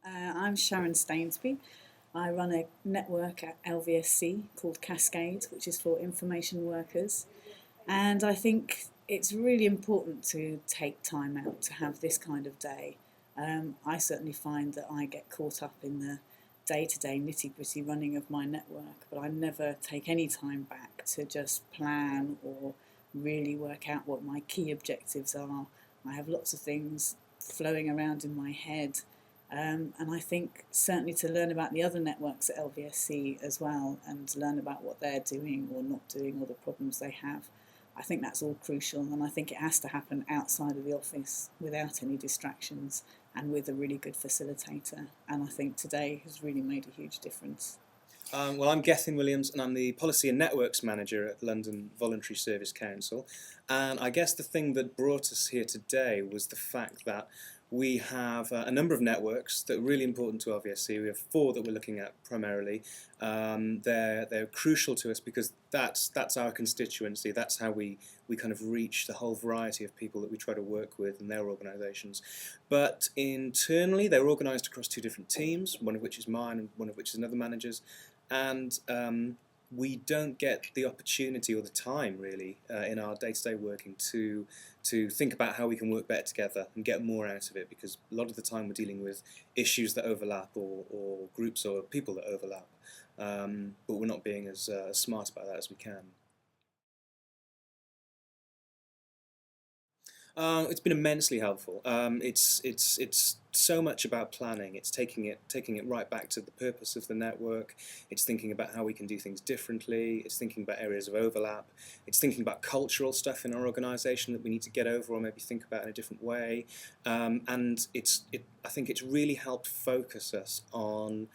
I'm Sharon Stainsby. I run a network at LVSC called Cascade, which is for information workers. And I think it's really important to take time out to have this kind of day. I certainly find that I get caught up in the day-to-day nitty-gritty running of my network, but I never take any time back to just plan or really work out what my key objectives are. I have lots of things flowing around in my head. And I think certainly to learn about the other networks at LVSC as well and to learn about what they're doing or not doing or the problems they have, I think that's all crucial, and I think it has to happen outside of the office without any distractions and with a really good facilitator. And I think today has really made a huge difference. Well, I'm Gethin Williams, and I'm the Policy and Networks Manager at London Voluntary Service Council. And I guess the thing that brought us here today was the fact that we have a number of networks that are really important to LVSC. We have four that we're looking at primarily. They're crucial to us because that's our constituency. That's how we kind of reach the whole variety of people that we try to work with and their organisations. But internally, they're organised across two different teams, one of which is mine and one of which is another manager's. And we don't get the opportunity or the time really in our day-to-day working to think about how we can work better together and get more out of it, because a lot of the time we're dealing with issues that overlap or groups or people that overlap, but we're not being as smart about that as we can. It's been immensely helpful. It's so much about planning. It's taking it right back to the purpose of the network. It's thinking about how we can do things differently. It's thinking about areas of overlap. It's thinking about cultural stuff in our organisation that we need to get over or maybe think about in a different way. And I think it's really helped focus us on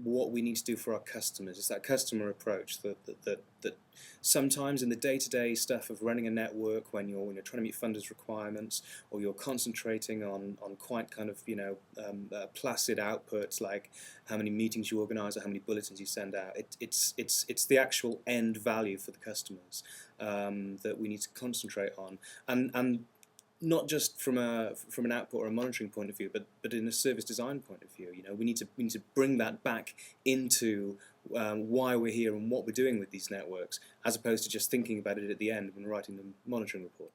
what we need to do for our customers. It's that customer approach that sometimes in the day-to-day stuff of running a network, when you're trying to meet funders' requirements, or you're concentrating on quite kind of placid outputs like how many meetings you organise or how many bulletins you send out. It's the actual end value for the customers that we need to concentrate on, and not just from an output or a monitoring point of view, but in a service design point of view. We need to bring that back into why we're here and what we're doing with these networks, as opposed to just thinking about it at the end when writing the monitoring report.